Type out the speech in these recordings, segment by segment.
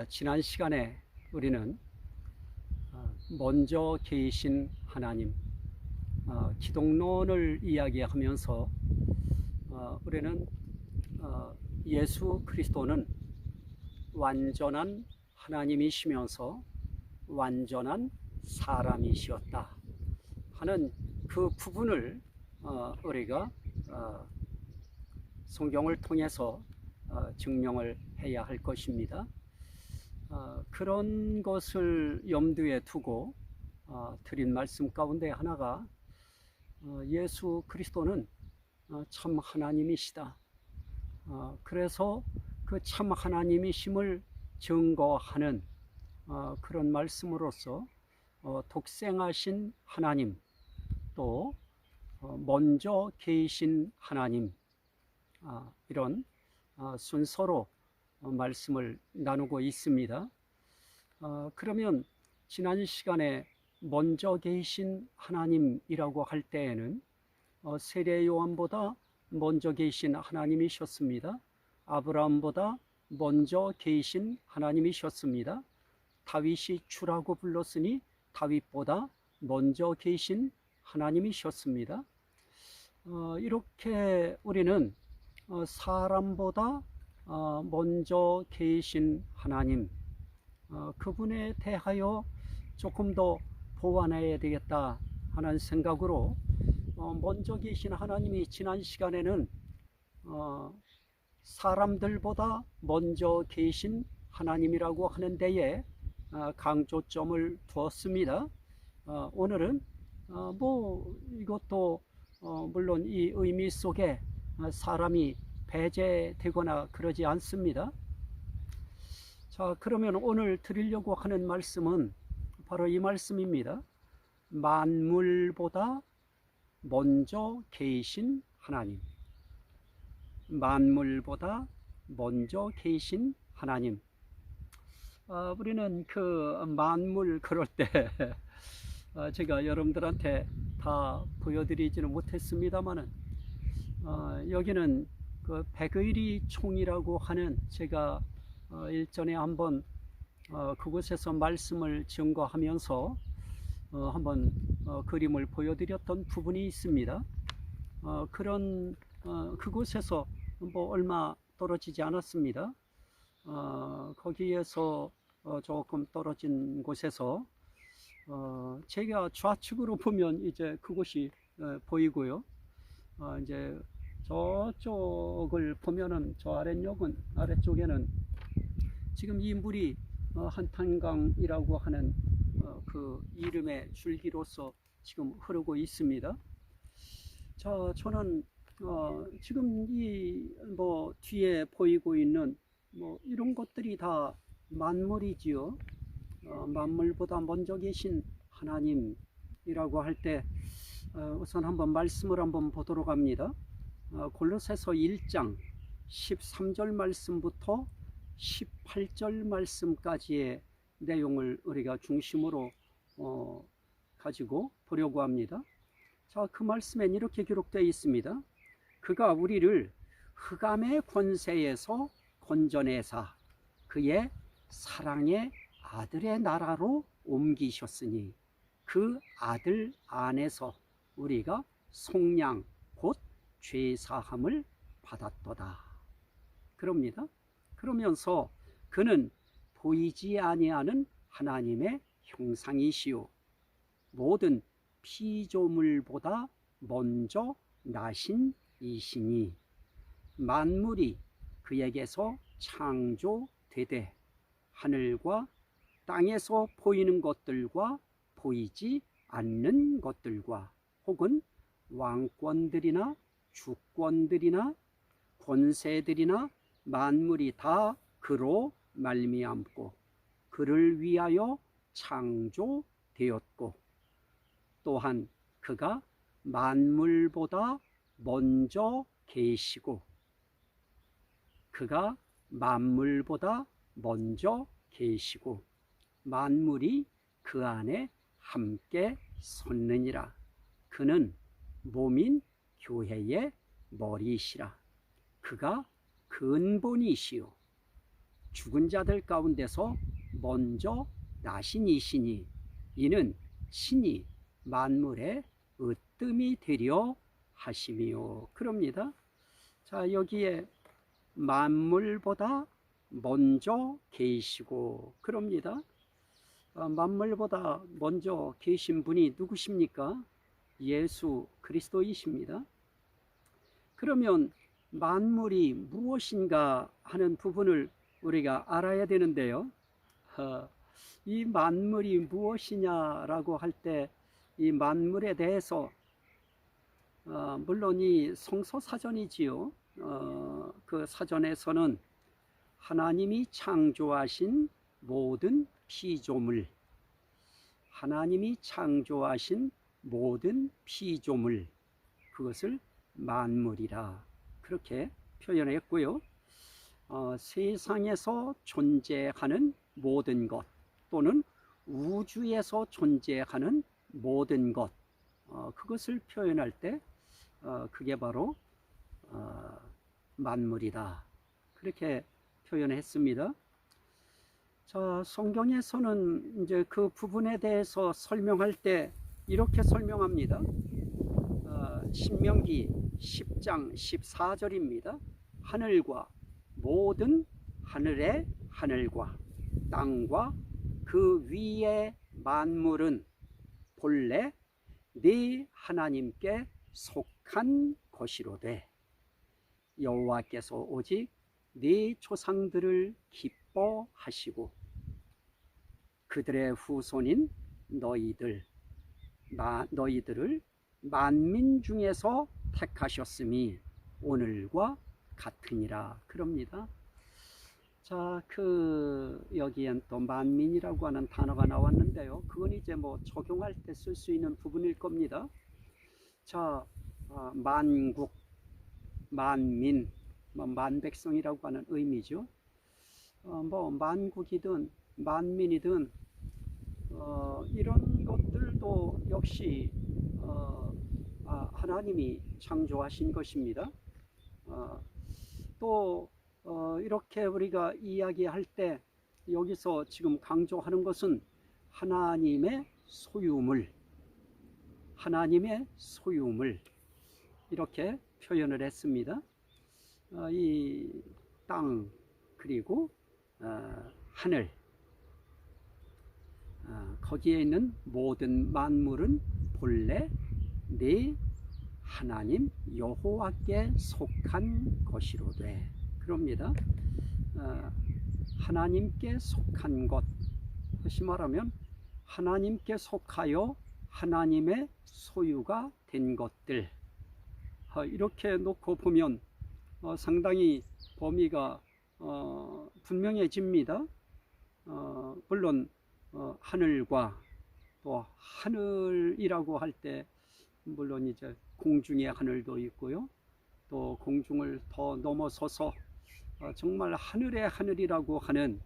지난 시간에 우리는 먼저 계신 하나님, 기독론을 이야기하면서 우리는 예수 그리스도는 완전한 하나님이시면서 완전한 사람이시었다 하는 그 부분을 우리가 성경을 통해서 증명을 해야 할 것입니다. 그런 것을 염두에 두고 드린 말씀 가운데 하나가 예수 그리스도는 참 하나님이시다. 그래서 그 참 하나님이심을 증거하는 그런 말씀으로서 독생하신 하나님, 또 먼저 계신 하나님, 이런 순서로 말씀을 나누고 있습니다. 그러면 지난 시간에 먼저 계신 하나님이라고 할 때에는 세례 요한보다 먼저 계신 하나님이셨습니다. 아브라함보다 먼저 계신 하나님이셨습니다. 다윗이 주라고 불렀으니 다윗보다 먼저 계신 하나님이셨습니다. 이렇게 우리는 사람보다 먼저 계신 하나님, 그분에 대하여 조금 더 보완해야 되겠다 하는 생각으로 먼저 계신 하나님이 지난 시간에는 사람들보다 먼저 계신 하나님이라고 하는 데에 강조점을 두었습니다. 오늘은 이것도 물론 이 의미 속에 사람이 배제되거나 그러지 않습니다. 자, 그러면 오늘 드리려고 하는 말씀은 바로 이 말씀입니다. 만물보다 먼저 계신 하나님. 만물보다 먼저 계신 하나님. 우리는 그 만물 그럴 때 제가 여러분들한테 다 보여드리지는 못했습니다만은 여기는 그 백의리 총이라고 하는, 제가 일전에 한번 그곳에서 말씀을 증거하면서 한번 그림을 보여드렸던 부분이 있습니다. 그런 그곳에서 얼마 떨어지지 않았습니다. 거기에서 조금 떨어진 곳에서 제가 좌측으로 보면 이제 그곳이 보이고요. 이제 저쪽을 보면은 저 아래쪽에는 지금 이 물이 한탄강이라고 하는 그 이름의 줄기로서 지금 흐르고 있습니다. 자, 저는 지금 이 뒤에 보이고 있는 이런 것들이 다 만물이지요. 만물보다 먼저 계신 하나님이라고 할 때 우선 한번 말씀을 한번 보도록 합니다. 골로새서 1장 13절 말씀부터 18절 말씀까지의 내용을 우리가 중심으로 가지고 보려고 합니다. 자, 그 말씀엔 이렇게 기록되어 있습니다. 그가 우리를 흑암의 권세에서 건져내사 그의 사랑의 아들의 나라로 옮기셨으니 그 아들 안에서 우리가 속량 곧 죄사함을 받았도다. 그럽니다. 그러면서 그는 보이지 아니하는 하나님의 형상이시요 모든 피조물보다 먼저 나신 이시니 만물이 그에게서 창조되되 하늘과 땅에서 보이는 것들과 보이지 않는 것들과 혹은 왕권들이나 주권들이나 권세들이나 만물이 다 그로 말미암고 그를 위하여 창조되었고 또한 그가 만물보다 먼저 계시고 그가 만물보다 먼저 계시고 만물이 그 안에 함께 섰느니라. 그는 몸인 교회의 머리시라. 그가 근본이시요 죽은 자들 가운데서 먼저 나신 이시니 이는 신이 만물의 으뜸이 되려 하심이요. 그럽니다. 자, 여기에 만물보다 먼저 계시고 그럽니다. 만물보다 먼저 계신 분이 누구십니까? 예수 그리스도이십니다. 그러면 만물이 무엇인가 하는 부분을 우리가 알아야 되는데요. 이 만물이 무엇이냐라고 할 때 이 만물에 대해서 물론 이 성서사전이지요. 그 사전에서는 하나님이 창조하신 모든 피조물, 하나님이 창조하신 모든 피조물, 그것을 만물이라 그렇게 표현했고요. 세상에서 존재하는 모든 것 또는 우주에서 존재하는 모든 것, 그것을 표현할 때 그게 바로 만물이다 그렇게 표현했습니다. 자, 성경에서는 이제 그 부분에 대해서 설명할 때 이렇게 설명합니다. 신명기 10장 14절입니다. 하늘과 모든 하늘의 하늘과 땅과 그 위의 만물은 본래 네 하나님께 속한 것이로되 여호와께서 오직 네 조상들을 기뻐하시고 그들의 후손인 너희들을 만민 중에서 택하셨음이 오늘과 같으니라 그럽니다. 자, 여기엔 또 만민이라고 하는 단어가 나왔는데요. 그건 이제 뭐 적용할 때 쓸 수 있는 부분일 겁니다. 자, 만국, 만민, 만백성이라고 하는 의미죠. 뭐 만국이든 만민이든 이런 것들도 역시 하나님이 창조하신 것입니다. 또 이렇게 우리가 이야기할 때 여기서 지금 강조하는 것은 하나님의 소유물, 하나님의 소유물 이렇게 표현을 했습니다. 이 땅 그리고 하늘, 거기에 있는 모든 만물은 본래 네 하나님 여호와께 속한 것이로되 그럽니다. 하나님께 속한 것, 다시 말하면 하나님께 속하여 하나님의 소유가 된 것들, 이렇게 놓고 보면 상당히 범위가 분명해집니다. 물론 하늘과 또 하늘이라고 할 때 물론 이제 공중의 하늘도 있고요. 또 공중을 더 넘어서서 정말 하늘의 하늘이라고 하는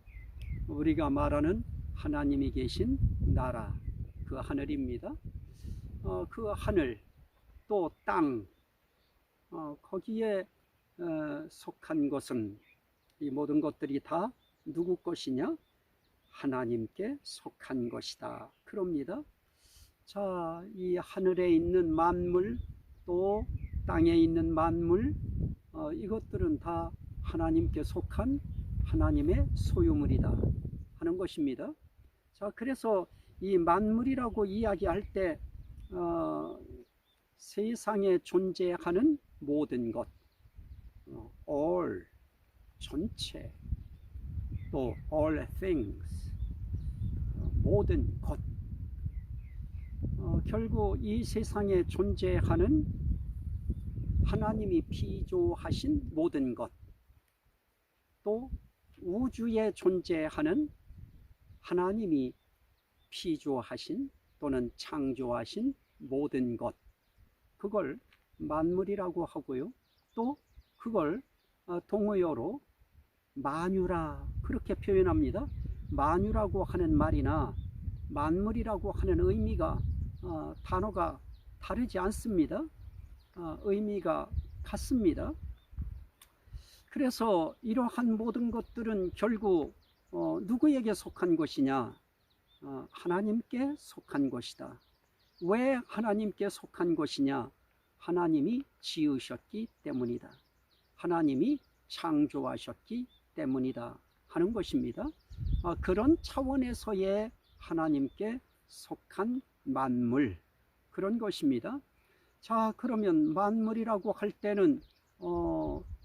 우리가 말하는 하나님이 계신 나라, 그 하늘입니다. 그 하늘 또 땅, 거기에 속한 것은 이 모든 것들이 다 누구 것이냐? 하나님께 속한 것이다 그럽니다. 자, 이 하늘에 있는 만물 또 땅에 있는 만물, 이것들은 다 하나님께 속한 하나님의 소유물이다 하는 것입니다. 자, 그래서 이 만물이라고 이야기할 때 세상에 존재하는 모든 것, all, 전체, 또 all things, 모든 것, 결국 이 세상에 존재하는 하나님이 피조하신 모든 것, 또 우주에 존재하는 하나님이 피조하신 또는 창조하신 모든 것, 그걸 만물이라고 하고요. 또 그걸 동의어로 만유라 그렇게 표현합니다. 만유라고 하는 말이나 만물이라고 하는 의미가 단어가 다르지 않습니다. 의미가 같습니다. 그래서 이러한 모든 것들은 결국 누구에게 속한 것이냐? 하나님께 속한 것이다. 왜 하나님께 속한 것이냐? 하나님이 지으셨기 때문이다. 하나님이 창조하셨기 때문이다 하는 것입니다. 그런 차원에서의 하나님께 속한 만물, 그런 것입니다. 자, 그러면 만물이라고 할 때는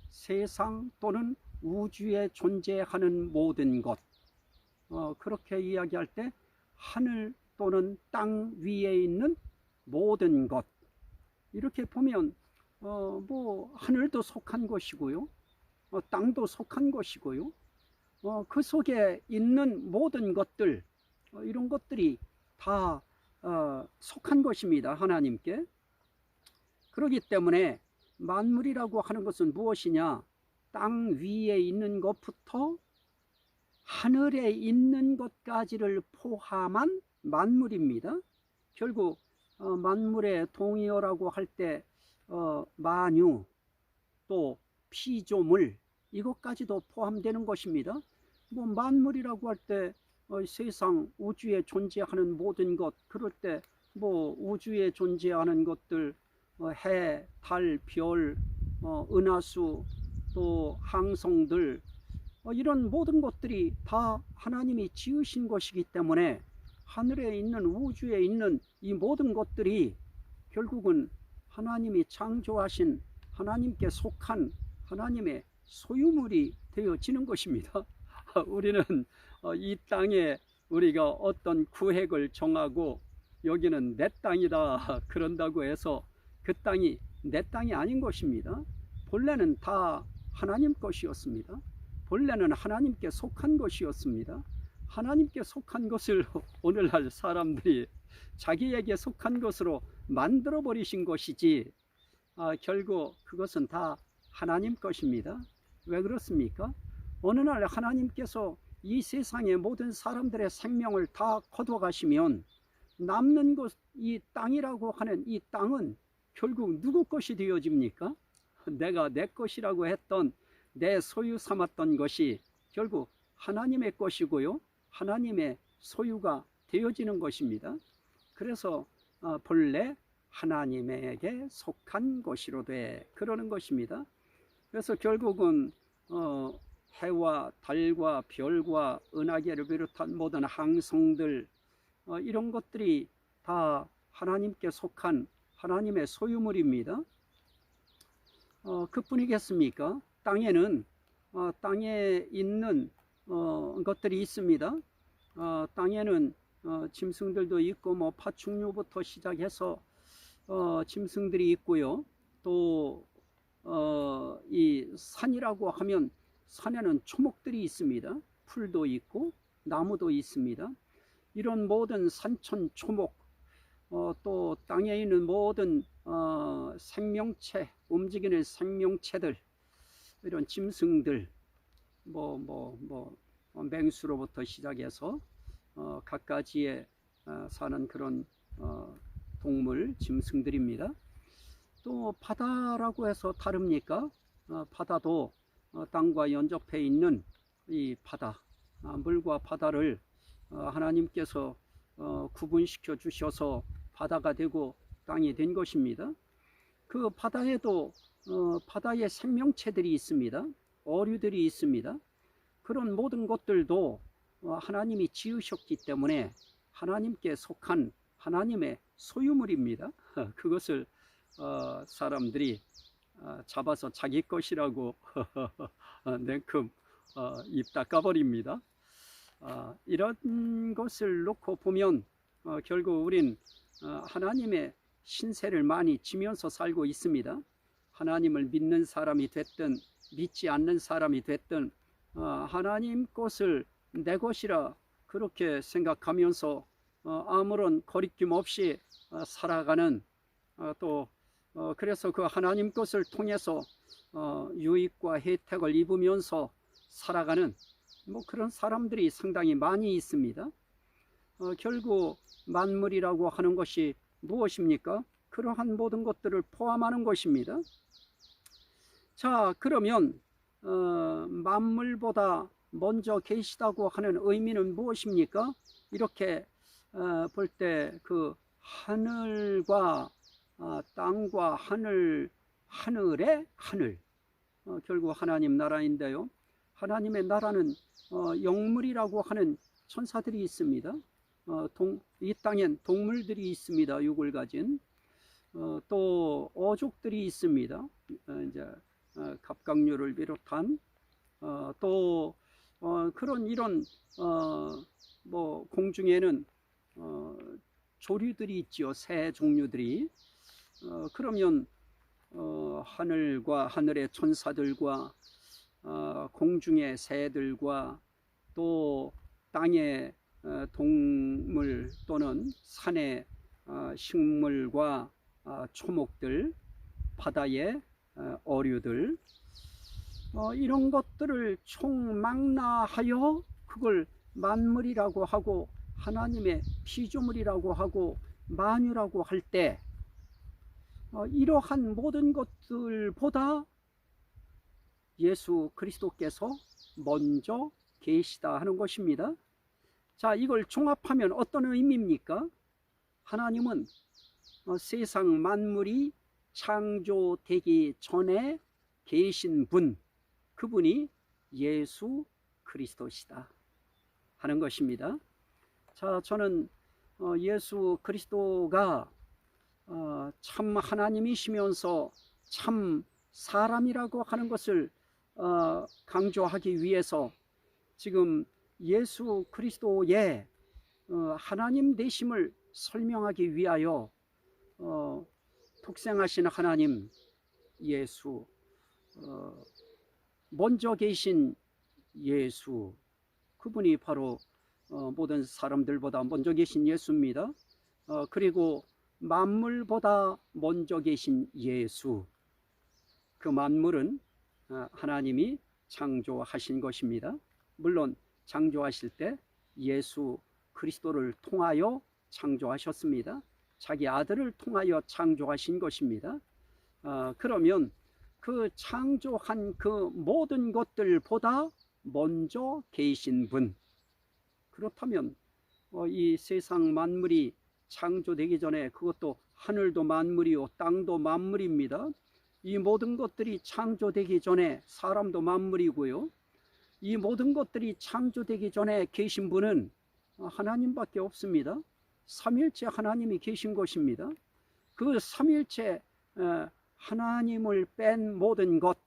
세상 또는 우주에 존재하는 모든 것, 그렇게 이야기할 때 하늘 또는 땅 위에 있는 모든 것, 이렇게 보면 뭐 하늘도 속한 것이고요, 땅도 속한 것이고요, 그 속에 있는 모든 것들, 이런 것들이 다 속한 것입니다. 하나님께. 그렇기 때문에 만물이라고 하는 것은 무엇이냐? 땅 위에 있는 것부터 하늘에 있는 것까지를 포함한 만물입니다. 결국 만물의 동의어라고 할 때 만유, 또 피조물, 이것까지도 포함되는 것입니다. 뭐 만물이라고 할 때 세상 우주에 존재하는 모든 것, 그럴 때 뭐 우주에 존재하는 것들, 해, 달, 별, 은하수, 또 항성들, 이런 모든 것들이 다 하나님이 지으신 것이기 때문에 하늘에 있는, 우주에 있는 이 모든 것들이 결국은 하나님이 창조하신, 하나님께 속한 하나님의 소유물이 되어지는 것입니다. 우리는 이 땅에 우리가 어떤 구획을 정하고 여기는 내 땅이다 그런다고 해서 그 땅이 내 땅이 아닌 것입니다. 본래는 다 하나님 것이었습니다. 본래는 하나님께 속한 것이었습니다. 하나님께 속한 것을 오늘날 사람들이 자기에게 속한 것으로 만들어 버리신 것이지, 결국 그것은 다 하나님 것입니다. 왜 그렇습니까? 어느 날 하나님께서 이 세상의 모든 사람들의 생명을 다 거둬가시면 남는 것, 이 땅이라고 하는 이 땅은 결국 누구 것이 되어집니까? 내가 내 것이라고 했던, 내 소유 삼았던 것이 결국 하나님의 것이고요, 하나님의 소유가 되어지는 것입니다. 그래서 본래 하나님에게 속한 것이로되 그러는 것입니다. 그래서 결국은 해와 달과 별과 은하계를 비롯한 모든 항성들, 이런 것들이 다 하나님께 속한 하나님의 소유물입니다. 그뿐이겠습니까? 땅에는 땅에 있는 것들이 있습니다. 땅에는 짐승들도 있고, 뭐 파충류부터 시작해서 짐승들이 있고요. 또 이 산이라고 하면 산에는 초목들이 있습니다. 풀도 있고 나무도 있습니다. 이런 모든 산천 초목, 또 땅에 있는 모든 생명체, 움직이는 생명체들, 이런 짐승들, 맹수로부터 시작해서 갖가지에 사는 그런 동물, 짐승들입니다. 또 바다라고 해서 다릅니까? 바다도 땅과 연접해 있는 이 바다, 물과 바다를 하나님께서 구분시켜 주셔서 바다가 되고 땅이 된 것입니다. 그 바다에도 바다의 생명체들이 있습니다. 어류들이 있습니다. 그런 모든 것들도 하나님이 지으셨기 때문에 하나님께 속한 하나님의 소유물입니다. 그것을 사람들이 잡아서 자기 것이라고 냉큼 입 닦아버립니다. 이런 것을 놓고 보면 결국 우린 하나님의 신세를 많이 지면서 살고 있습니다. 하나님을 믿는 사람이 됐든 믿지 않는 사람이 됐든 하나님 것을 내 것이라 그렇게 생각하면서 아무런 거리낌 없이 살아가는, 또 그래서 그 하나님 것을 통해서 유익과 혜택을 입으면서 살아가는 그런 사람들이 상당히 많이 있습니다. 결국 만물이라고 하는 것이 무엇입니까? 그러한 모든 것들을 포함하는 것입니다. 자, 그러면 만물보다 먼저 계시다고 하는 의미는 무엇입니까? 이렇게 볼 때 그 하늘과 땅과 하늘의 하늘, 결국 하나님 나라인데요. 하나님의 나라는 영물이라고 하는 천사들이 있습니다. 이 땅엔 동물들이 있습니다. 육을 가진 또 어족들이 있습니다. 이제 갑각류를 비롯한 또 그런 이런 뭐 공중에는 조류들이 있지요. 새 종류들이. 그러면 하늘과 하늘의 천사들과 공중의 새들과 또 땅의 동물 또는 산의 식물과 초목들, 바다의 어류들, 이런 것들을 총망라하여 그걸 만물이라고 하고 하나님의 피조물이라고 하고 만유라고 할 때 이러한 모든 것들보다 예수 그리스도께서 먼저 계시다 하는 것입니다. 자, 이걸 종합하면 어떤 의미입니까? 하나님은 세상 만물이 창조되기 전에 계신 분, 그분이 예수 그리스도시다 하는 것입니다. 자, 저는 예수 그리스도가 참 하나님이시면서 참 사람이라고 하는 것을 강조하기 위해서 지금 예수 그리스도의 하나님 되심을 설명하기 위하여 독생하신 하나님 예수, 먼저 계신 예수, 그분이 바로 모든 사람들보다 먼저 계신 예수입니다. 그리고 만물보다 먼저 계신 예수, 그 만물은 하나님이 창조하신 것입니다. 물론 창조하실 때 예수 그리스도를 통하여 창조하셨습니다. 자기 아들을 통하여 창조하신 것입니다. 그러면 그 창조한 그 모든 것들보다 먼저 계신 분, 그렇다면 이 세상 만물이 창조되기 전에, 그것도 하늘도 만물이요 땅도 만물입니다. 이 모든 것들이 창조되기 전에 사람도 만물이고요, 이 모든 것들이 창조되기 전에 계신 분은 하나님밖에 없습니다. 삼일체 하나님이 계신 것입니다. 그 삼일체 하나님을 뺀 모든 것,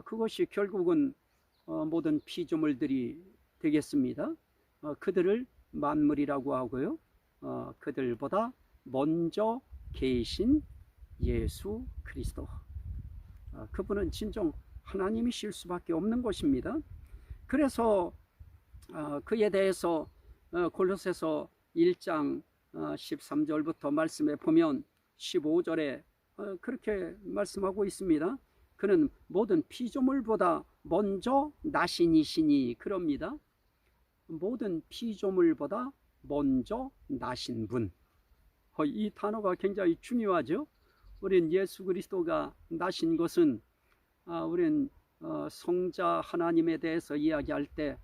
그것이 결국은 모든 피조물들이 되겠습니다. 그들을 만물이라고 하고요, 그들보다 먼저 계신 예수 그리스도, 그분은 진정 하나님이실 수밖에 없는 것입니다. 그래서 그에 대해서 골로새서 1장 13절부터 말씀해 보면 15절에 그렇게 말씀하고 있습니다. 그는 모든 피조물보다 먼저 나신 이시니, 그럽니다. 모든 피조물보다 먼저 나신 분, 이 단어가 굉장히 중요하죠. 우린 예수 그리스도가 나신 것은 우린 성자 하나님에 대해서 이야기할 때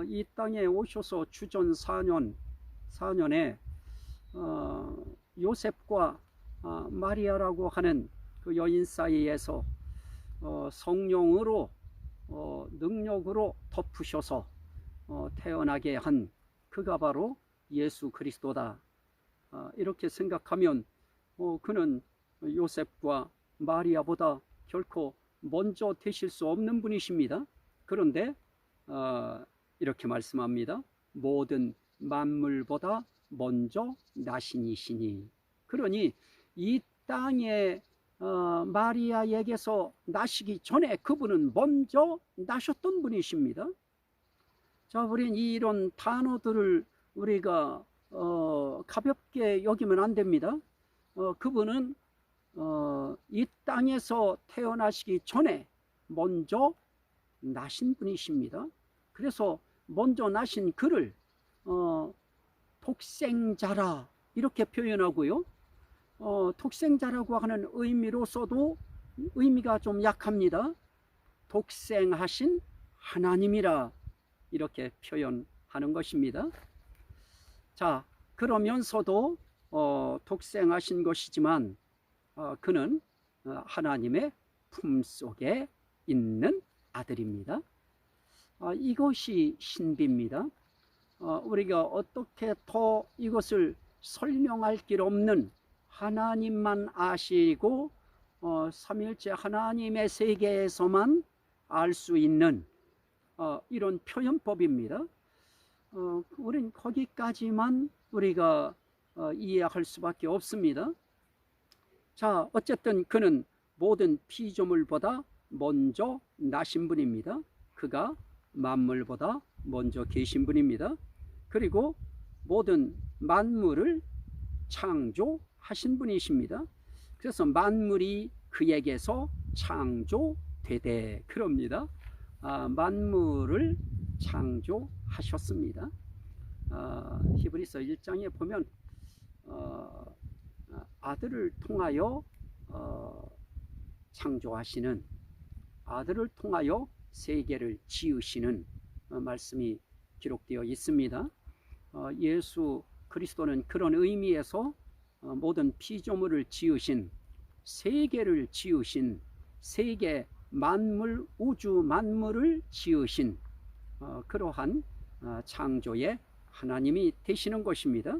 이 땅에 오셔서 주전 4년에 요셉과 마리아라고 하는 그 여인 사이에서 성령으로 능력으로 덮으셔서 태어나게 한 그가 바로 예수 그리스도다, 이렇게 생각하면 그는 요셉과 마리아보다 결코 먼저 되실 수 없는 분이십니다. 그런데 이렇게 말씀합니다. 모든 만물보다 먼저 나신 이시니, 그러니 이 땅에 마리아에게서 나시기 전에 그분은 먼저 나셨던 분이십니다. 자, 우린 이런 단어들을 우리가 가볍게 여기면 안 됩니다. 그분은 이 땅에서 태어나시기 전에 먼저 나신 분이십니다. 그래서 먼저 나신 그를 독생자라 이렇게 표현하고요, 독생자라고 하는 의미로서도 의미가 좀 약합니다. 독생하신 하나님이라 이렇게 표현하는 것입니다. 자, 그러면서도 독생하신 것이지만 그는 하나님의 품속에 있는 아들입니다. 이것이 신비입니다. 우리가 어떻게 더 이것을 설명할 길 없는 하나님만 아시고 삼일째 하나님의 세계에서만 알 수 있는 이런 표현법입니다. 우린 거기까지만 우리가 이해할 수밖에 없습니다. 자, 어쨌든 그는 모든 피조물보다 먼저 나신 분입니다. 그가 만물보다 먼저 계신 분입니다. 그리고 모든 만물을 창조하신 분이십니다. 그래서 만물이 그에게서 창조되되 그럽니다. 만물을 창조하셨습니다. 히브리서 1장에 보면 아들을 통하여 창조하시는, 아들을 통하여 세계를 지으시는 말씀이 기록되어 있습니다. 예수 그리스도는 그런 의미에서 모든 피조물을 지으신, 세계를 지으신, 세계 만물, 우주 만물을 지으신 그러한 창조의 하나님이 되시는 것입니다.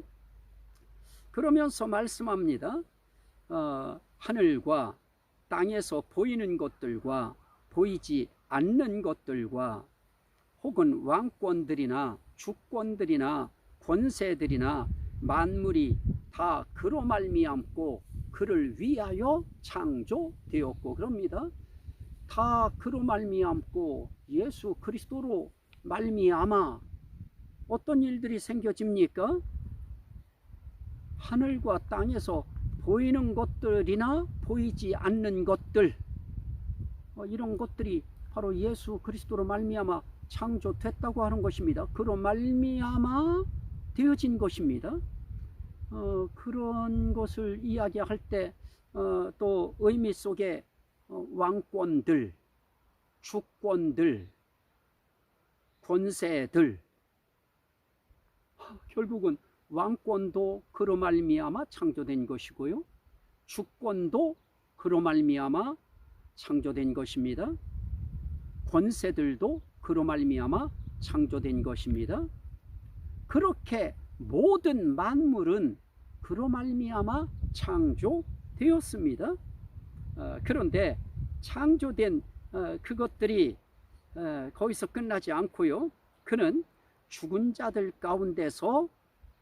그러면서 말씀합니다. 하늘과 땅에서 보이는 것들과 보이지 않는 것들과 혹은 왕권들이나 주권들이나 권세들이나 만물이 다 그로 말미암고 그를 위하여 창조되었고 그럽니다. 다 그로 말미암고 예수 그리스도로 말미암아 어떤 일들이 생겨집니까? 하늘과 땅에서 보이는 것들이나 보이지 않는 것들, 이런 것들이 바로 예수 그리스도로 말미암아 창조됐다고 하는 것입니다. 그로 말미암아 되어진 것입니다. 그런 것을 이야기할 때 또 의미 속에 왕권들, 주권들, 권세들, 결국은 왕권도 그로 말미암아 창조된 것이고요, 주권도 그로 말미암아 창조된 것입니다. 권세들도 그로 말미암아 창조된 것입니다. 그렇게 모든 만물은 그로 말미암아 창조되었습니다. 그런데 창조된 그것들이 거기서 끝나지 않고요, 그는 죽은 자들 가운데서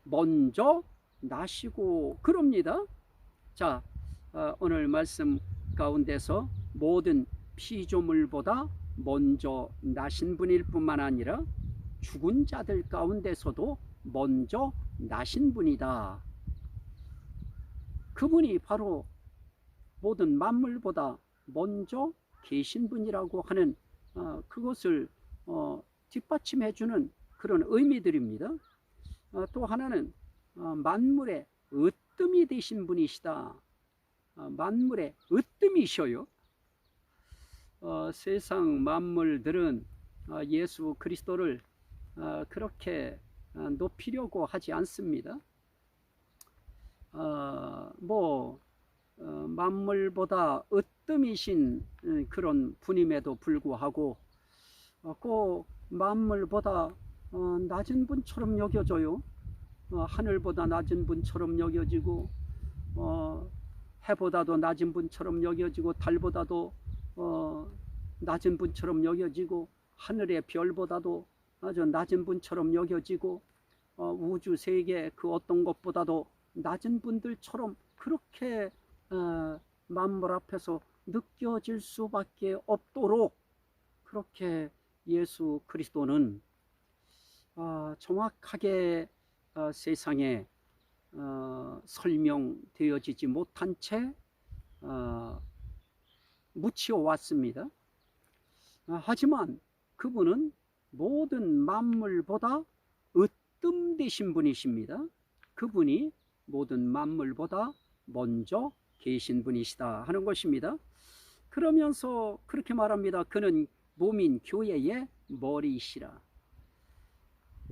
먼저 나시고 그럽니다. 자, 오늘 말씀 가운데서 모든 피조물보다 먼저 나신 분일 뿐만 아니라 죽은 자들 가운데서도 먼저 나신 분이다. 그분이 바로 모든 만물보다 먼저 계신 분이라고 하는 그것을 뒷받침해 주는 그런 의미들입니다. 또 하나는 만물의 으뜸이 되신 분이시다. 만물의 으뜸이셔요. 세상 만물들은 예수 그리스도를 그렇게 높이려고 하지 않습니다. 만물보다 으뜸이신 그런 분임에도 불구하고 그 만물보다 낮은 분처럼 여겨져요. 하늘보다 낮은 분처럼 여겨지고 해보다도 낮은 분처럼 여겨지고 달보다도 낮은 분처럼 여겨지고 하늘의 별보다도 아주 낮은 분처럼 여겨지고 우주 세계 그 어떤 것보다도 낮은 분들처럼 그렇게 만물 앞에서 느껴질 수밖에 없도록 그렇게 예수 그리스도는 정확하게 세상에 설명되어지지 못한 채 묻혀 왔습니다. 하지만 그분은 모든 만물보다 으뜸 되신 분이십니다. 그분이 모든 만물보다 먼저 계신 분이시다 하는 것입니다. 그러면서 그렇게 말합니다. 그는 몸인 교회의 머리시라.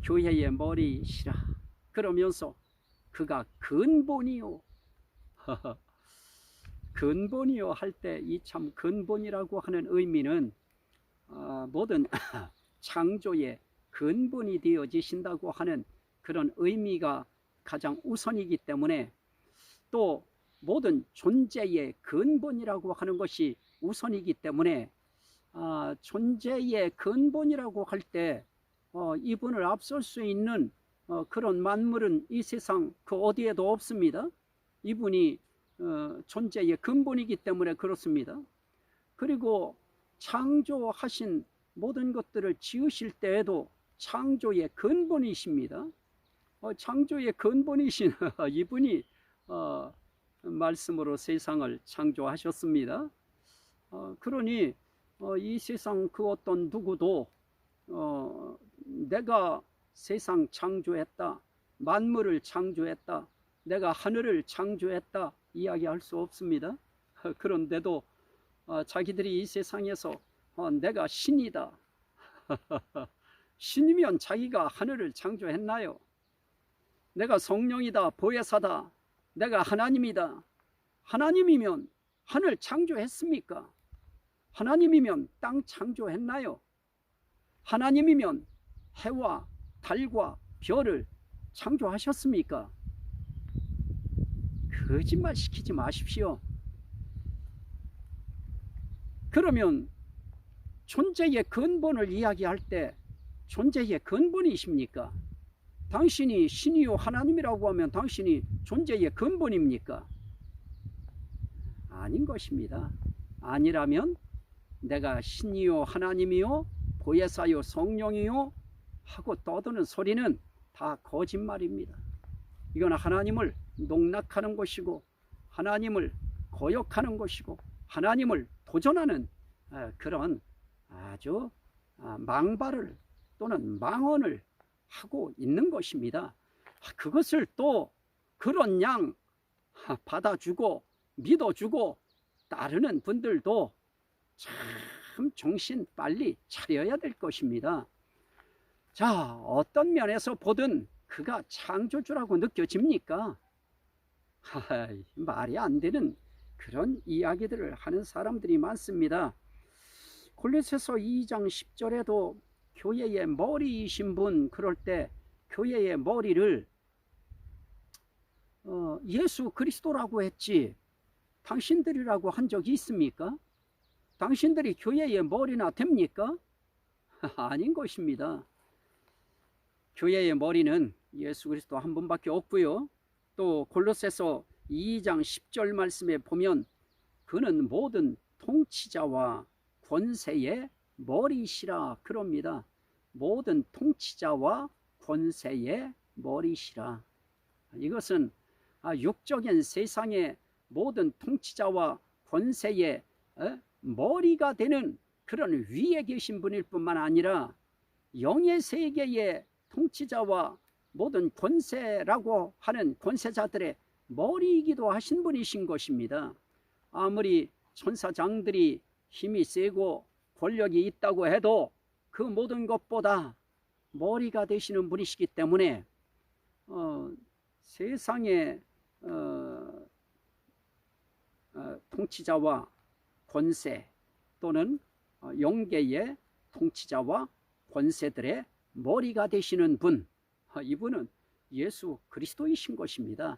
교회의 머리시라. 그러면서 그가 근본이요. 근본이요 할 때 이 참 근본이라고 하는 의미는 모든 창조의 근본이 되어지신다고 하는 그런 의미가 가장 우선이기 때문에, 또 모든 존재의 근본이라고 하는 것이 우선이기 때문에 존재의 근본이라고 할 때 이분을 앞설 수 있는 그런 만물은 이 세상 그 어디에도 없습니다. 이분이 존재의 근본이기 때문에 그렇습니다. 그리고 창조하신 모든 것들을 지으실 때에도 창조의 근본이십니다. 창조의 근본이신 이분이 말씀으로 세상을 창조하셨습니다. 그러니 이 세상 그 어떤 누구도 내가 세상 창조했다, 만물을 창조했다, 내가 하늘을 창조했다 이야기할 수 없습니다. 그런데도 자기들이 이 세상에서 내가 신이다, 신이면 자기가 하늘을 창조했나요? 내가 성령이다, 보혜사다, 내가 하나님이다, 하나님이면 하늘 창조했습니까? 하나님이면 땅 창조했나요? 하나님이면 해와 달과 별을 창조하셨습니까? 거짓말 시키지 마십시오. 그러면 존재의 근본을 이야기할 때 존재의 근본이십니까? 당신이 신이요 하나님이라고 하면 당신이 존재의 근본입니까? 아닌 것입니다. 아니라면 내가 신이요 하나님이요 보혜사요 성령이요 하고 떠드는 소리는 다 거짓말입니다. 이건 하나님을 농락하는 것이고, 하나님을 거역하는 것이고, 하나님을 도전하는 그런 아주 망발을 또는 망언을 하고 있는 것입니다. 그것을 또 그런 양 받아주고 믿어주고 따르는 분들도 참 정신 빨리 차려야 될 것입니다. 자, 어떤 면에서 보든 그가 창조주라고 느껴집니까? 말이 안 되는 그런 이야기들을 하는 사람들이 많습니다. 골로새서 2장 10절에도 교회의 머리이신 분, 그럴 때 교회의 머리를 예수 그리스도라고 했지 당신들이라고 한 적이 있습니까? 당신들이 교회의 머리나 됩니까? 아닌 것입니다. 교회의 머리는 예수 그리스도 한 분밖에 없고요. 또 골로새서 2장 10절 말씀에 보면 그는 모든 통치자와 권세의 머리시라 그럽니다. 모든 통치자와 권세의 머리시라. 이것은 육적인 세상의 모든 통치자와 권세의 머리가 되는 그런 위에 계신 분일 뿐만 아니라 영의 세계의 통치자와 모든 권세라고 하는 권세자들의 머리이기도 하신 분이신 것입니다. 아무리 천사장들이 힘이 세고 권력이 있다고 해도 그 모든 것보다 머리가 되시는 분이시기 때문에 세상의 통치자와 권세 또는 영계의 통치자와 권세들의 머리가 되시는 분, 이분은 예수 그리스도이신 것입니다.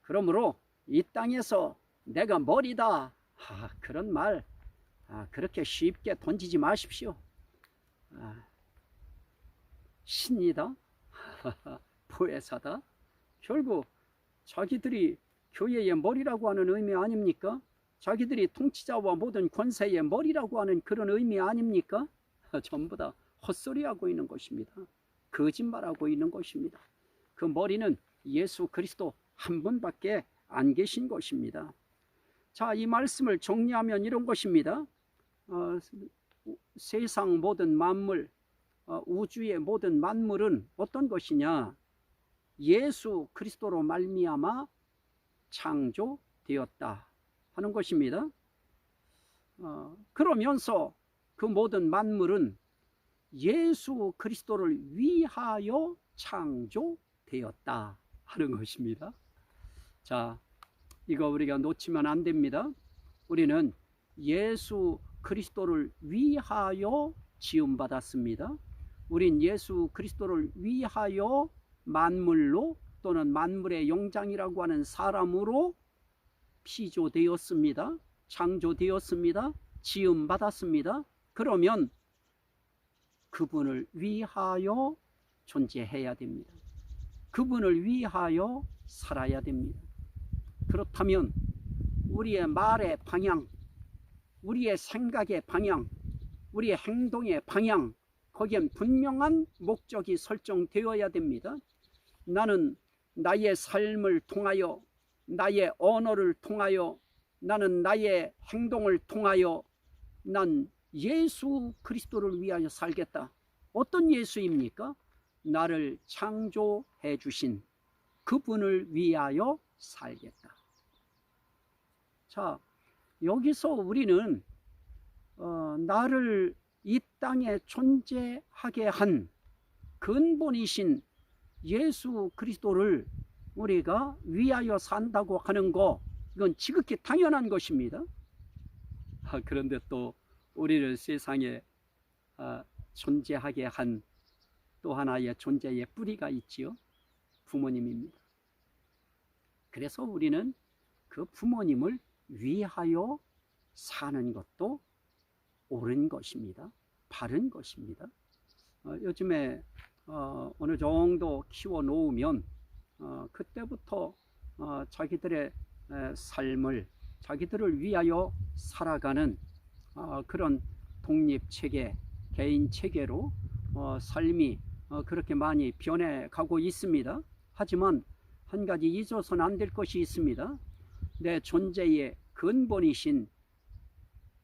그러므로 이 땅에서 내가 머리다 그런 말 그렇게 쉽게 던지지 마십시오. 신이다, 보혜사다, 결국 자기들이 교회의 머리라고 하는 의미 아닙니까? 자기들이 통치자와 모든 권세의 머리라고 하는 그런 의미 아닙니까? 전부 다 헛소리하고 있는 것입니다. 거짓말하고 있는 것입니다. 그 머리는 예수 그리스도 한 분밖에 안 계신 것입니다. 자, 이 말씀을 정리하면 이런 것입니다. 세상 모든 만물, 우주의 모든 만물은 어떤 것이냐? 예수 그리스도로 말미암아 창조되었다 하는 것입니다. 그러면서 그 모든 만물은 예수 그리스도를 위하여 창조되었다 하는 것입니다. 자, 이거 우리가 놓치면 안 됩니다. 우리는 예수 그리스도를 위하여 지음받았습니다. 우린 예수 그리스도를 위하여 만물로 또는 만물의 영장이라고 하는 사람으로 피조되었습니다. 창조되었습니다. 지음받았습니다. 그러면 그분을 위하여 존재해야 됩니다. 그분을 위하여 살아야 됩니다. 그렇다면 우리의 말의 방향, 우리의 생각의 방향, 우리의 행동의 방향, 거기엔 분명한 목적이 설정되어야 됩니다. 나는 나의 삶을 통하여, 나의 언어를 통하여, 나는 나의 행동을 통하여 난 예수 그리스도를 위하여 살겠다. 어떤 예수입니까? 나를 창조해 주신 그분을 위하여 살겠다. 자, 여기서 우리는 나를 이 땅에 존재하게 한 근본이신 예수 그리스도를 우리가 위하여 산다고 하는 거, 이건 지극히 당연한 것입니다. 그런데 또 우리를 세상에 존재하게 한 또 하나의 존재의 뿌리가 있지요. 부모님입니다. 그래서 우리는 그 부모님을 위하여 사는 것도 옳은 것입니다. 바른 것입니다. 요즘에 어느 정도 키워 놓으면 그때부터 자기들의 삶을 자기들을 위하여 살아가는 그런 독립체계, 개인체계로 삶이 그렇게 많이 변해가고 있습니다. 하지만 한 가지 잊어서는 안 될 것이 있습니다. 내 존재의 근본이신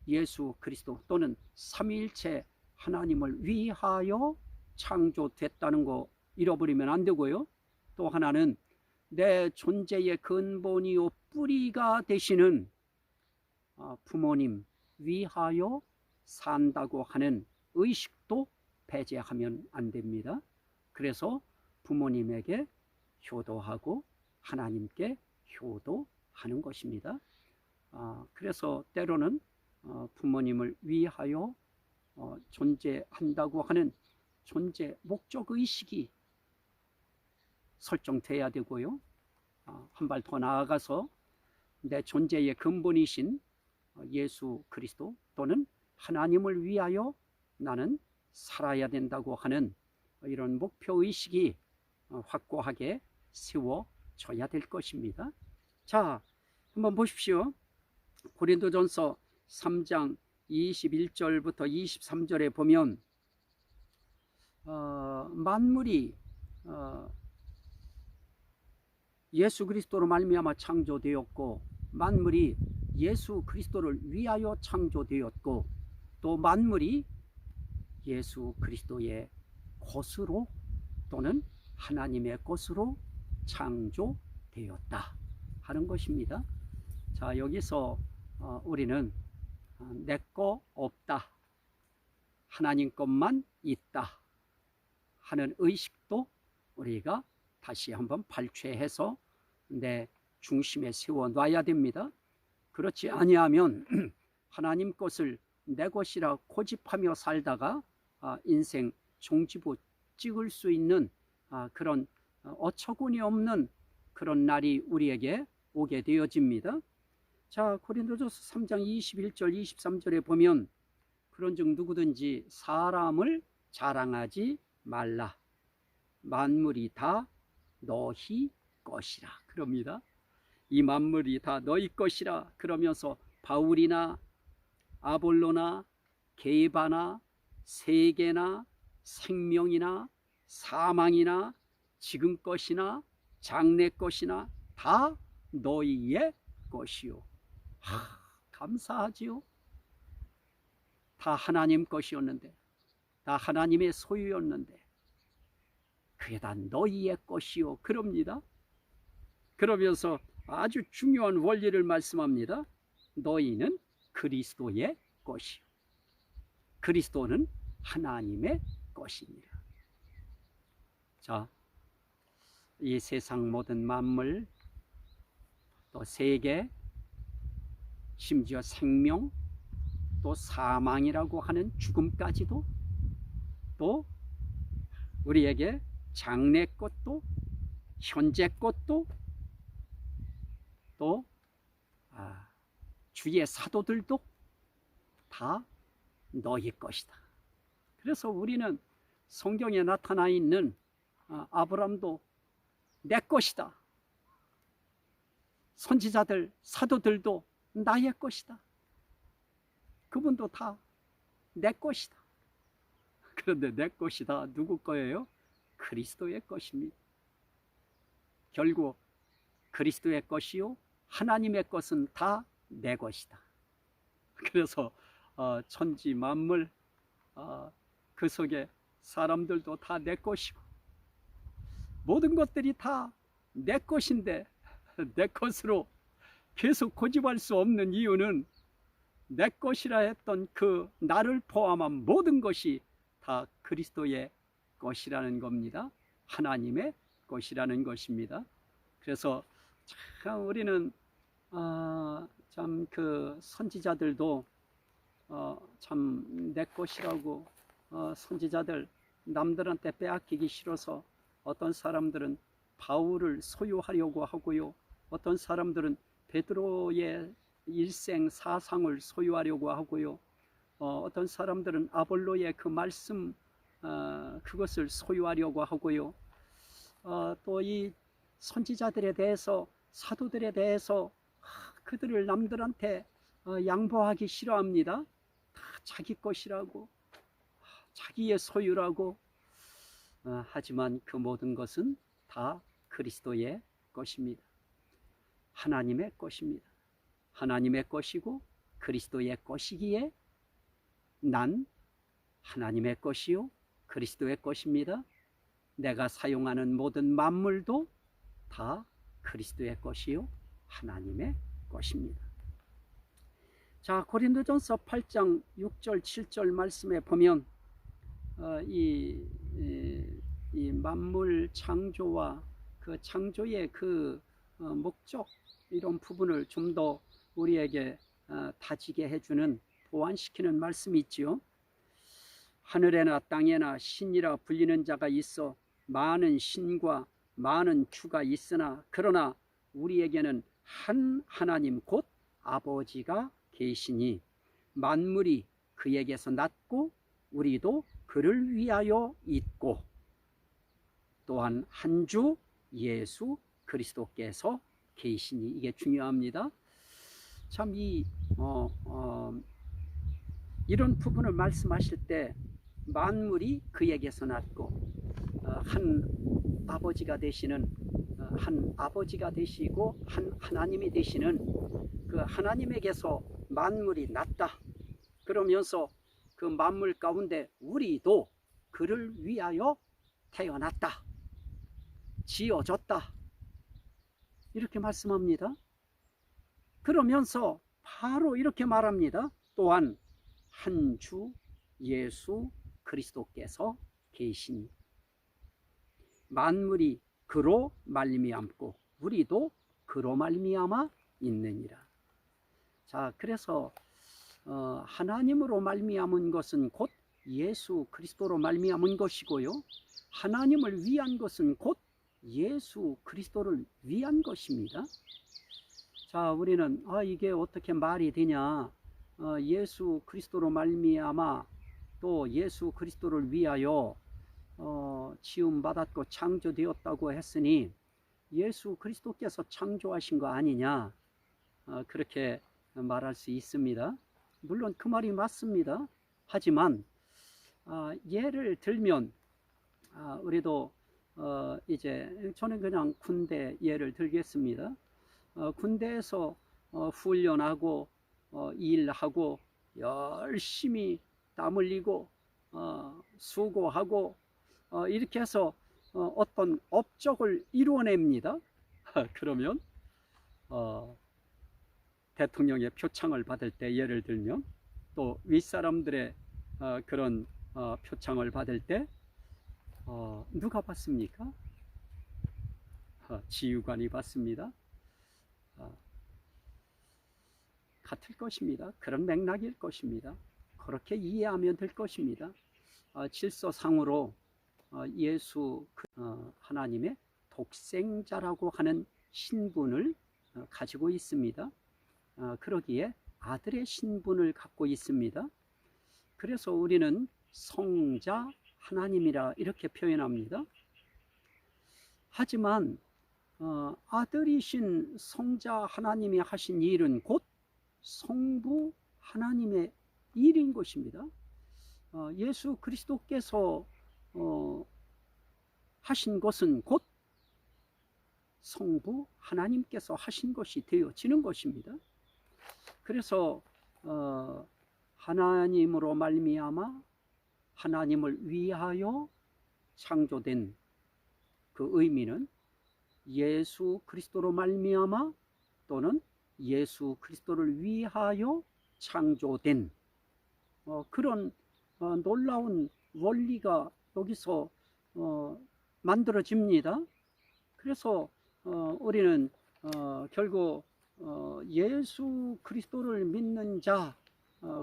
예수 그리스도 또는 삼위일체 하나님을 위하여 창조됐다는 거 잃어버리면 안 되고요. 또 하나는 내 존재의 근본이요 뿌리가 되시는 부모님 위하여 산다고 하는 의식도 배제하면 안 됩니다. 그래서 부모님에게 효도하고 하나님께 효도하는 것입니다. 그래서 때로는 부모님을 위하여 존재한다고 하는 존재 목적의식이 설정돼야 되고요. 한 발 더 나아가서 내 존재의 근본이신 예수 그리스도 또는 하나님을 위하여 나는 살아야 된다고 하는 이런 목표의식이 확고하게 세워져야 될 것입니다. 자, 한번 보십시오. 고린도전서 3장 21절부터 23절에 보면 만물이 예수 그리스도로 말미암아 창조되었고 만물이 예수 그리스도를 위하여 창조되었고 또 만물이 예수 그리스도의 것으로 또는 하나님의 것으로 창조되었다 하는 것입니다. 자, 여기서 우리는 내 거 없다, 하나님 것만 있다 하는 의식도 우리가 다시 한번 발췌해서 내 중심에 세워놔야 됩니다. 그렇지 아니하면 하나님 것을 내 것이라 고집하며 살다가 인생 종지부 찍을 수 있는 그런 어처구니 없는 그런 날이 우리에게 오게 되어집니다. 자, 고린도전서 3장 21절 23절에 보면 그런즉 누구든지 사람을 자랑하지 말라. 만물이 다 너희 것이라 그럽니다. 이 만물이 다 너희 것이라 그러면서 바울이나 아볼로나 게바나 세계나 생명이나 사망이나 지금 것이나 장래 것이나 다 너희의 것이요. 감사하지요. 다 하나님 것이었는데, 다 하나님의 소유였는데 그게 다 너희의 것이요 그럽니다. 그러면서 아주 중요한 원리를 말씀합니다. 너희는 그리스도의 것이요. 그리스도는 하나님의 것이니라. 자, 이 세상 모든 만물, 또 세계, 심지어 생명, 또 사망이라고 하는 죽음까지도, 또 우리에게 장래 것도, 현재 것도, 또 주의 사도들도 다 너희 것이다. 그래서 우리는 성경에 나타나 있는 아브라함도 내 것이다. 선지자들, 사도들도 나의 것이다. 그분도 다 내 것이다. 그런데 내 것이다. 누구 거예요? 그리스도의 것입니다. 결국 그리스도의 것이요 하나님의 것은 다 내 것이다. 그래서 천지 만물, 그 속에 사람들도 다 내 것이고, 모든 것들이 다 내 것인데 내 것으로 계속 고집할 수 없는 이유는 내 것이라 했던 그 나를 포함한 모든 것이 다 그리스도의 것이라는 겁니다. 하나님의 것이라는 것입니다. 그래서 참 우리는 참 그 선지자들도 참 내 것이라고 선지자들 남들한테 빼앗기기 싫어서 어떤 사람들은 바울을 소유하려고 하고요, 어떤 사람들은 베드로의 일생 사상을 소유하려고 하고요, 어떤 사람들은 아볼로의 그 말씀 그것을 소유하려고 하고요, 또 이 선지자들에 대해서, 사도들에 대해서 그들을 남들한테 양보하기 싫어합니다. 다 자기 것이라고, 자기의 소유라고. 하지만 그 모든 것은 다 그리스도의 것입니다. 하나님의 것입니다. 하나님의 것이고 그리스도의 것이기에 난 하나님의 것이요 그리스도의 것입니다. 내가 사용하는 모든 만물도 다 그리스도의 것이요 하나님의 것입니다. 자, 고린도전서 8장 6절 7절 말씀에 보면 이 만물 창조와 그 창조의 그 목적, 이런 부분을 좀 더 우리에게 다지게 해주는, 보완시키는 말씀이 있지요. 하늘에나 땅에나 신이라 불리는 자가 있어 많은 신과 많은 주가 있으나 그러나 우리에게는 한 하나님 곧 아버지가 계시니 만물이 그에게서 났고 우리도 그를 위하여 있고 또한 한 주 예수 그리스도께서 계시니. 이게 중요합니다. 참 이런 부분을 말씀하실 때 만물이 그에게서 났고 한 아버지가 되시는, 한 아버지가 되시고 한 하나님이 되시는 그 하나님에게서 만물이 났다. 그러면서 그 만물 가운데 우리도 그를 위하여 태어났다, 지어졌다, 이렇게 말씀합니다. 그러면서 바로 이렇게 말합니다. 또한 한 주 예수 그리스도께서 계시니 만물이 그로 말미암고 우리도 그로 말미암아 있느니라. 자, 그래서 하나님으로 말미암은 것은 곧 예수 그리스도로 말미암은 것이고요, 하나님을 위한 것은 곧 예수 그리스도를 위한 것입니다. 자, 우리는 이게 어떻게 말이 되냐, 예수 그리스도로 말미암아 또 예수 그리스도를 위하여 지음받았고 창조되었다고 했으니 예수 그리스도께서 창조하신 거 아니냐, 그렇게 말할 수 있습니다. 물론 그 말이 맞습니다. 하지만 예를 들면 우리도 이제 저는 그냥 군대 예를 들겠습니다. 군대에서 훈련하고 일하고 열심히 땀 흘리고 수고하고 이렇게 해서 어떤 업적을 이루어냅니다. 그러면 대통령의 표창을 받을 때 예를 들면, 또 윗사람들의 그런 표창을 받을 때 누가 받습니까? 지휘관이 받습니다. 같을 것입니다. 그런 맥락일 것입니다. 그렇게 이해하면 될 것입니다. 질서상으로 예수 하나님의 독생자라고 하는 신분을 가지고 있습니다. 그러기에 아들의 신분을 갖고 있습니다. 그래서 우리는 성자 하나님이라 이렇게 표현합니다. 하지만 아들이신 성자 하나님이 하신 일은 곧 성부 하나님의 일인 것입니다. 예수 그리스도께서 하신 것은 곧 성부 하나님께서 하신 것이 되어지는 것입니다. 그래서 하나님으로 말미암아 하나님을 위하여 창조된 그 의미는 예수 그리스도로 말미암아 또는 예수 그리스도를 위하여 창조된 그런 놀라운 원리가 여기서 만들어집니다. 그래서 우리는 결국 예수 그리스도를 믿는 자,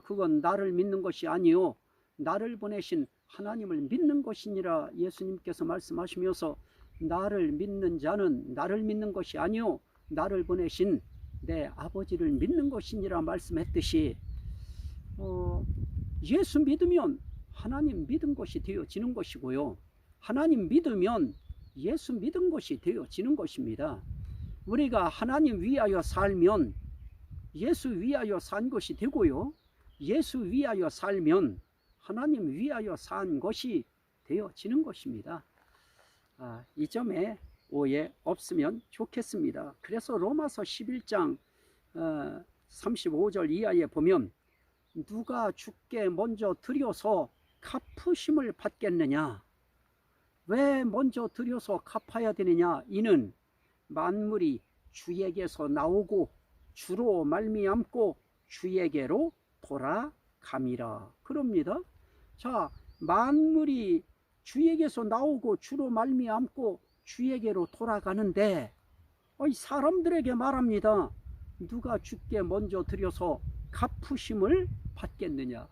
그건 나를 믿는 것이 아니요 나를 보내신 하나님을 믿는 것이니라 예수님께서 말씀하시면서 나를 믿는 자는 나를 믿는 것이 아니요 나를 보내신 내 아버지를 믿는 것이니라 말씀했듯이 예수 믿으면 하나님 믿은 것이 되어지는 것이고요, 하나님 믿으면 예수 믿은 것이 되어지는 것입니다. 우리가 하나님 위하여 살면 예수 위하여 산 것이 되고요, 예수 위하여 살면 하나님 위하여 산 것이 되어지는 것입니다. 이 점에 오해 없으면 좋겠습니다. 그래서 로마서 11장 35절 이하에 보면 누가 주께 먼저 드려서 갚으심을 받겠느냐, 왜 먼저 드려서 갚아야 되느냐, 이는 만물이 주에게서 나오고 주로 말미암고 주에게로 돌아감이라 그럽니다. 자, 만물이 주에게서 나오고 주로 말미암고 주에게로 돌아가는데 사람들에게 말합니다. 누가 주께 먼저 드려서 갚으심을 받겠느냐.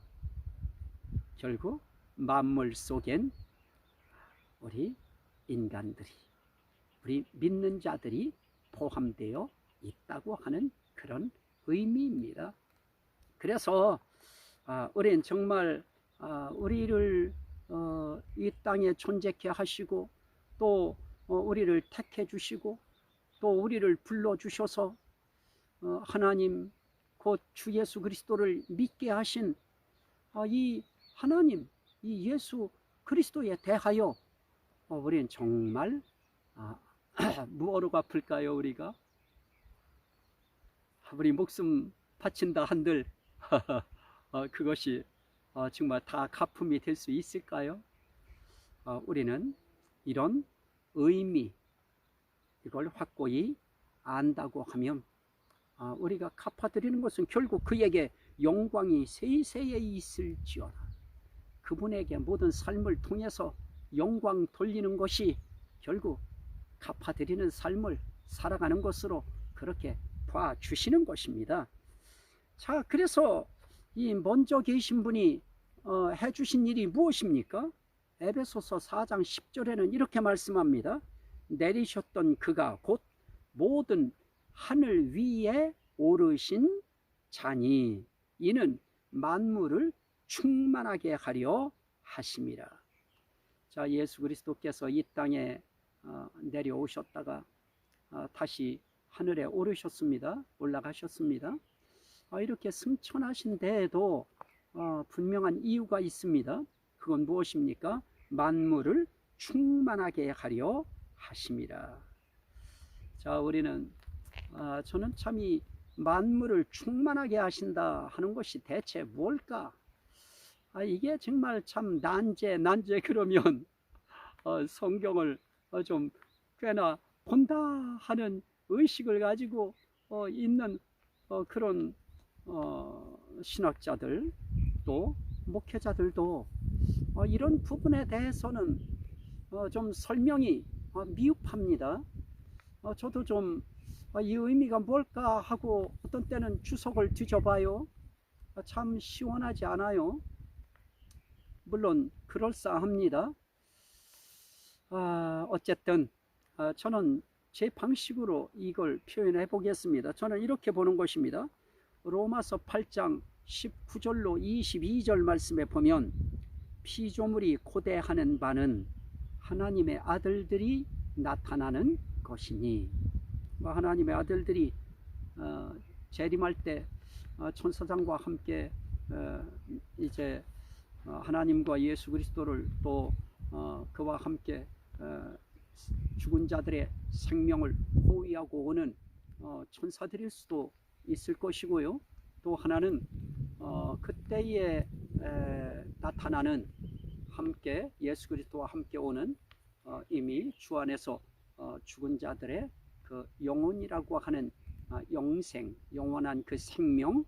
결국 만물 속엔 우리 인간들이, 우리 믿는 자들이 포함되어 있다고 하는 그런 의미입니다. 그래서 우리는 정말 우리를 이 땅에 존재케 하시고 또 우리를 택해 주시고 또 우리를 불러 주셔서 하나님 곧 주 예수 그리스도를 믿게 하신 이 하나님, 이 예수 그리스도에 대하여 우리는 정말 무엇으로 갚을까요? 우리가 우리 목숨 바친다 한들 그것이 정말 다 갚음이 될 수 있을까요? 우리는 이런 의미, 이걸 확고히 안다고 하면 우리가 갚아드리는 것은 결국 그에게 영광이 세세에 있을지어다. 그분에게 모든 삶을 통해서 영광 돌리는 것이 결국 갚아드리는 삶을 살아가는 것으로 그렇게 봐주시는 것입니다. 자, 그래서 이 먼저 계신 분이 해주신 일이 무엇입니까? 에베소서 4장 10절에는 이렇게 말씀합니다. 내리셨던 그가 곧 모든 하늘 위에 오르신 자니 이는 만물을 충만하게 하려 하심이라. 자, 예수 그리스도께서 이 땅에 내려오셨다가 다시 하늘에 오르셨습니다. 올라가셨습니다. 이렇게 승천하신 데에도 분명한 이유가 있습니다. 그건 무엇입니까? 만물을 충만하게 하려 하심이라. 자, 우리는 저는 참 이 만물을 충만하게 하신다 하는 것이 대체 뭘까? 이게 정말 참 난제 그러면 성경을 좀 꽤나 본다 하는 의식을 가지고 있는 그런 신학자들 또 목회자들도 이런 부분에 대해서는 좀 설명이 미흡합니다. 저도 좀 이 의미가 뭘까 하고 어떤 때는 주석을 뒤져봐요. 참 시원하지 않아요. 물론 그럴싸합니다. 어쨌든 저는 제 방식으로 이걸 표현해 보겠습니다. 저는 이렇게 보는 것입니다. 로마서 8장 19절로 22절 말씀에 보면 피조물이 고대하는 바는 하나님의 아들들이 나타나는 것이니, 하나님의 아들들이 재림할 때 천사장과 함께 이제 하나님과 예수 그리스도를 또 그와 함께 죽은 자들의 생명을 호위하고 오는 천사들일 수도 있을 것이고요. 또 하나는 그때에 나타나는 함께 예수 그리스도와 함께 오는 이미 주 안에서 죽은 자들의 그 영혼이라고 하는 영생, 영원한 그 생명,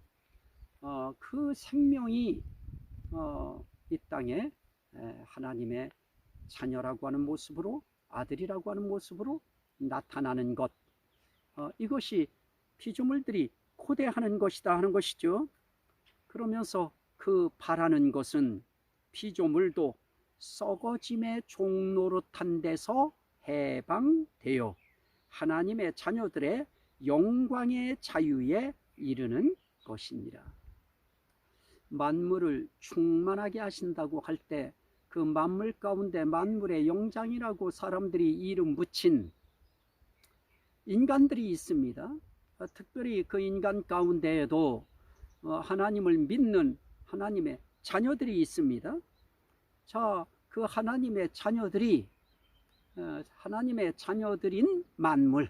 그 생명이 이 땅에 하나님의 자녀라고 하는 모습으로, 아들이라고 하는 모습으로 나타나는 것, 이것이 피조물들이 고대하는 것이다 하는 것이죠. 그러면서 그 바라는 것은 피조물도 썩어짐의 종노릇한 데서 해방되어 하나님의 자녀들의 영광의 자유에 이르는 것이니라. 만물을 충만하게 하신다고 할 때 그 만물 가운데 만물의 영장이라고 사람들이 이름 붙인 인간들이 있습니다. 특별히 그 인간 가운데에도 하나님을 믿는 하나님의 자녀들이 있습니다. 자, 그 하나님의 자녀들이 하나님의 자녀들인 만물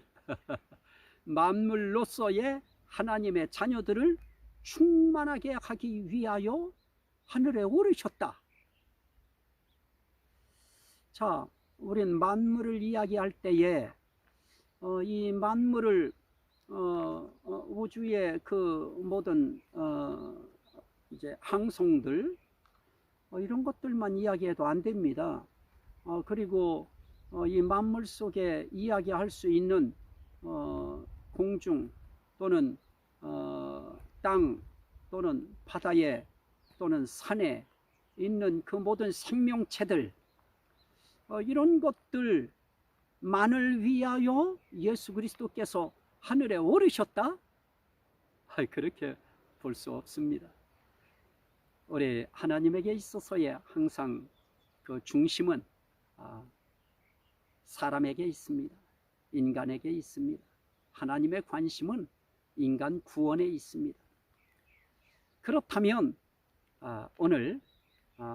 만물로서의 하나님의 자녀들을 충만하게 하기 위하여 하늘에 오르셨다. 자, 우린 만물을 이야기할 때에 이 만물을 우주의 그 모든 이제 항성들 이런 것들만 이야기해도 안 됩니다. 그리고 이 만물 속에 이야기할 수 있는 공중 또는 땅 또는 바다에 또는 산에 있는 그 모든 생명체들, 이런 것들만을 위하여 예수 그리스도께서 하늘에 오르셨다? 그렇게 볼 수 없습니다. 우리 하나님에게 있어서의 항상 그 중심은 사람에게 있습니다. 인간에게 있습니다. 하나님의 관심은 인간 구원에 있습니다. 그렇다면 오늘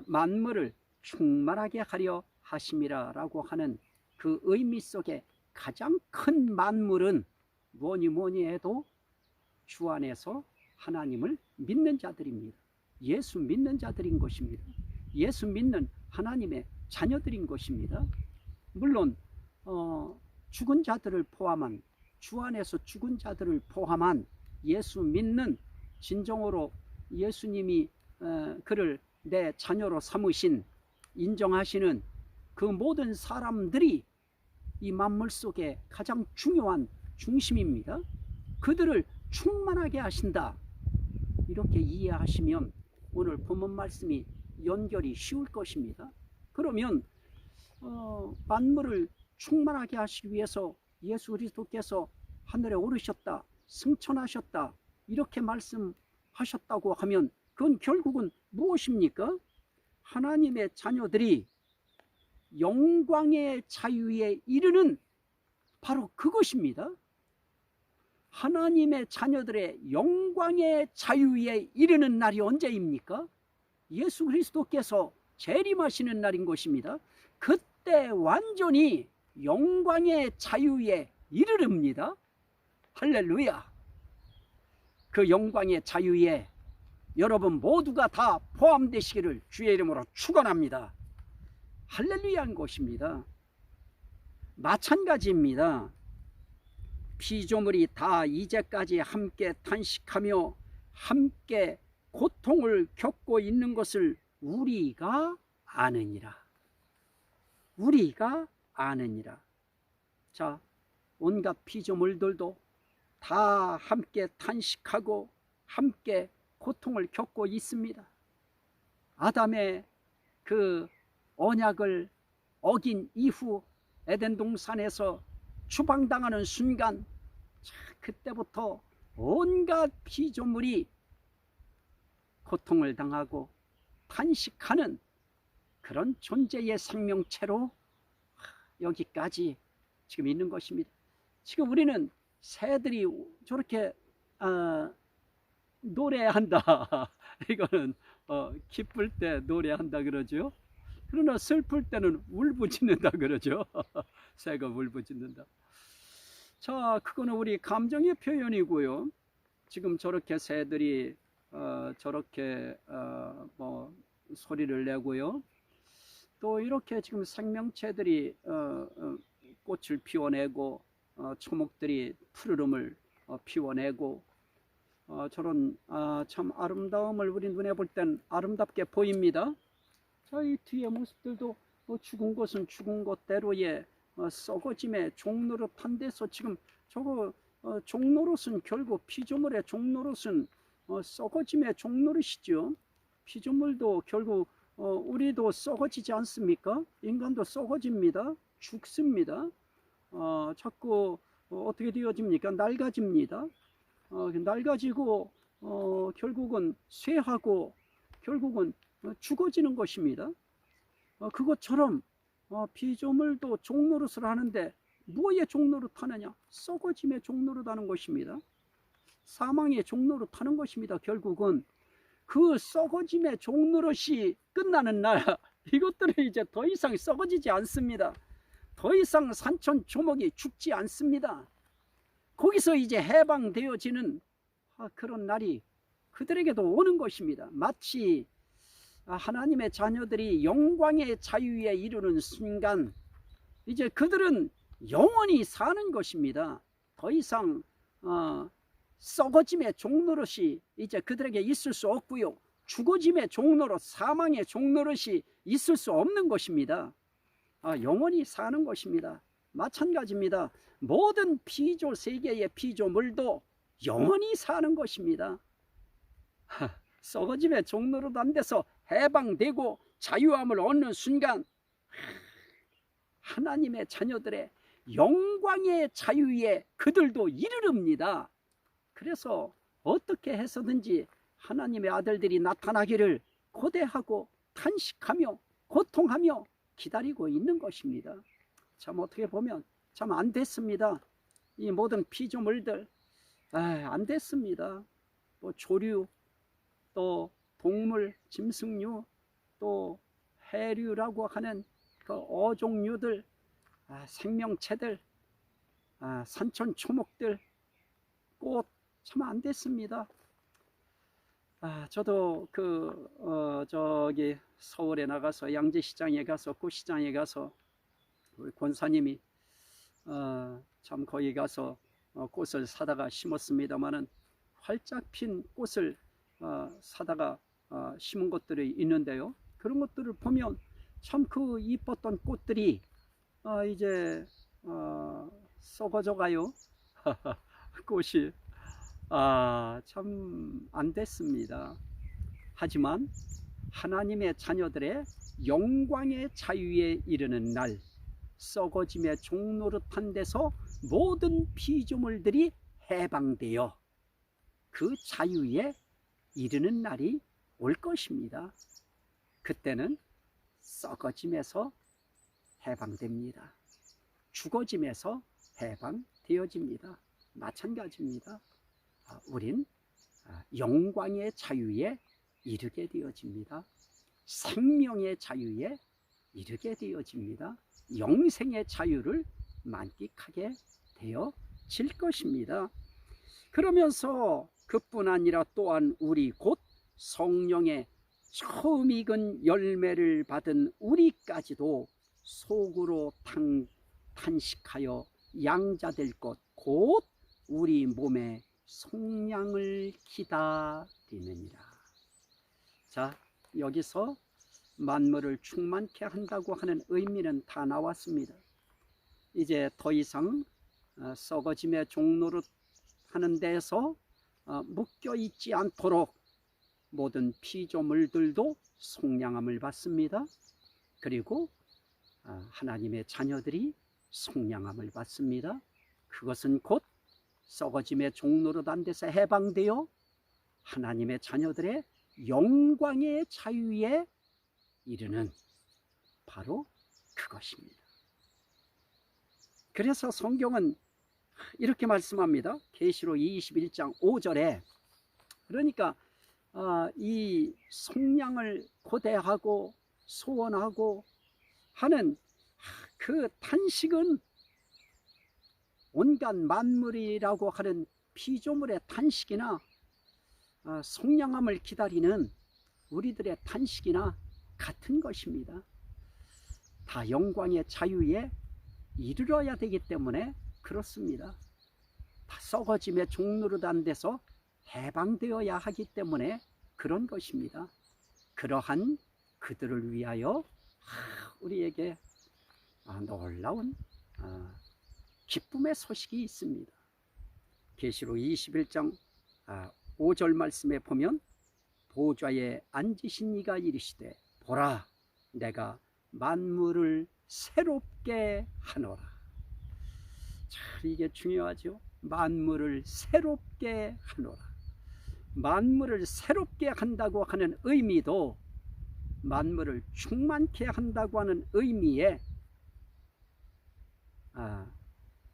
만물을 충만하게 하려 하심이라 라고 하는 그 의미 속에 가장 큰 만물은 뭐니 해도 주 안에서 하나님을 믿는 자들입니다. 예수 믿는 자들인 것입니다. 예수 믿는 하나님의 자녀들인 것입니다. 물론 죽은 자들을 포함한, 주 안에서 죽은 자들을 포함한 예수 믿는, 진정으로 예수님이 그를 내 자녀로 삼으신, 인정하시는 그 모든 사람들이 이 만물 속에 가장 중요한 중심입니다. 그들을 충만하게 하신다, 이렇게 이해하시면 오늘 본문 말씀이 연결이 쉬울 것입니다. 그러면 만물을 충만하게 하시기 위해서 예수 그리스도께서 하늘에 오르셨다, 승천하셨다, 이렇게 말씀하셨다고 하면 그건 결국은 무엇입니까? 하나님의 자녀들이 영광의 자유에 이르는 바로 그것입니다. 하나님의 자녀들의 영광의 자유에 이르는 날이 언제입니까? 예수 그리스도께서 재림하시는 날인 것입니다. 그때 완전히 영광의 자유에 이르릅니다. 할렐루야. 그 영광의 자유에 여러분 모두가 다 포함되시기를 주의 이름으로 축원합니다. 할렐루야인 것입니다. 마찬가지입니다. 피조물이 다 이제까지 함께 탄식하며 함께 고통을 겪고 있는 것을 우리가 아느니라. 우리가 아느니라. 자, 온갖 피조물들도 다 함께 탄식하고 함께 고통을 겪고 있습니다. 아담의 그 언약을 어긴 이후 에덴 동산에서 추방당하는 순간, 자, 그때부터 온갖 피조물이 고통을 당하고 탄식하는 그런 존재의 생명체로 여기까지 지금 있는 것입니다. 지금 우리는 새들이 저렇게 노래한다. 이거는 기쁠 때 노래한다 그러죠. 그러나 슬플 때는 울부짖는다 그러죠. 새가 울부짖는다. 자, 그거는 우리 감정의 표현이고요. 지금 저렇게 새들이 저렇게 뭐 소리를 내고요. 또 이렇게 지금 생명체들이 꽃을 피워내고 초목들이 푸르름을 피워내고 저런 참 아름다움을 우리 눈에 볼 땐 아름답게 보입니다. 자, 이 뒤에 모습들도 죽은 것은 죽은 것대로의 썩어짐의 종노릇한 데서 지금 저거 종노릇은 결국 피조물의 종노릇은 썩어짐의 종노릇이죠. 피조물도 결국 우리도 썩어지지 않습니까? 인간도 썩어집니다. 죽습니다. 자꾸 어떻게 되어집니까? 낡아집니다. 낡아지고 결국은 쇠하고 결국은 죽어지는 것입니다. 그것처럼 피조물도 종노릇을 하는데 뭐의 종노릇 하느냐? 썩어짐의 종노릇 하는 것입니다. 사망의 종노릇 하는 것입니다. 결국은 그 썩어짐의 종노릇이 끝나는 날 이것들은 이제 더 이상 썩어지지 않습니다. 더 이상 산천초목이 죽지 않습니다. 거기서 이제 해방되어지는 그런 날이 그들에게도 오는 것입니다. 마치 하나님의 자녀들이 영광의 자유에 이르는 순간 이제 그들은 영원히 사는 것입니다. 더 이상 썩어짐의 종노릇이 이제 그들에게 있을 수 없고요. 죽어짐의 종노릇, 사망의 종노릇이 있을 수 없는 것입니다. 영원히 사는 것입니다. 마찬가지입니다. 모든 피조 세계의 피조물도 영원히 사는 것입니다. 썩어짐의 종노릇 안 돼서 해방되고 자유함을 얻는 순간 하나님의 자녀들의 영광의 자유에 그들도 이르릅니다. 그래서 어떻게 해서든지 하나님의 아들들이 나타나기를 고대하고 탄식하며 고통하며 기다리고 있는 것입니다. 참 어떻게 보면 참 안 됐습니다. 이 모든 피조물들 안 됐습니다. 뭐 조류, 또 동물, 짐승류, 또 해류라고 하는 그 어종류들, 생명체들, 산천초목들, 꽃 참 안 됐습니다. 저도 저기 서울에 나가서 양재시장에 가서 꽃시장에 가서 우리 권사님이 참 거기 가서 꽃을 사다가 심었습니다마는 활짝 핀 꽃을 사다가 심은 것들이 있는데요. 그런 것들을 보면 참 그 이뻤던 꽃들이 이제 썩어져 가요. 꽃이 참 안 됐습니다. 하지만 하나님의 자녀들의 영광의 자유에 이르는 날, 썩어짐의 종노릇한 데서 모든 피조물들이 해방되어 그 자유에 이르는 날이 올 것입니다. 그때는 썩어짐에서 해방됩니다. 죽어짐에서 해방되어집니다. 마찬가지입니다. 우린 영광의 자유에 이르게 되어집니다. 생명의 자유에 이르게 되어집니다. 영생의 자유를 만끽하게 되어질 것입니다. 그러면서 그뿐 아니라 또한 우리 곧 성령의 처음 익은 열매를 받은 우리까지도 속으로 탄식하여 양자될 것 곧 우리 몸의 속량을 기다리느니라. 자, 여기서 만물을 충만케 한다고 하는 의미는 다 나왔습니다. 이제 더 이상 썩어짐의 종노릇 하는 데서 묶여 있지 않도록 모든 피조물들도 속량함을 받습니다. 그리고 하나님의 자녀들이 속량함을 받습니다. 그것은 곧 썩어짐의 종노릇 한 데서 해방되어 하나님의 자녀들의 영광의 자유에 이르는 바로 그것입니다. 그래서 성경은 이렇게 말씀합니다. 계시록 21장 5절에 그러니까 이 속량을 고대하고 소원하고 하는 그 탄식은 온갖 만물이라고 하는 피조물의 탄식이나 속량함을 기다리는 우리들의 탄식이나 같은 것입니다. 다 영광의 자유에 이르러야 되기 때문에 그렇습니다. 다 썩어짐의 종노릇 한 데서 해방되어야 하기 때문에 그런 것입니다. 그러한 그들을 위하여 우리에게 놀라운 기쁨의 소식이 있습니다. 계시록 21장 5절 말씀에 보면 보좌에 앉으신 이가 이르시되 보라 내가 만물을 새롭게 하노라. 참 이게 중요하죠. 만물을 새롭게 하노라. 만물을 새롭게 한다고 하는 의미도 만물을 충만케 한다고 하는 의미에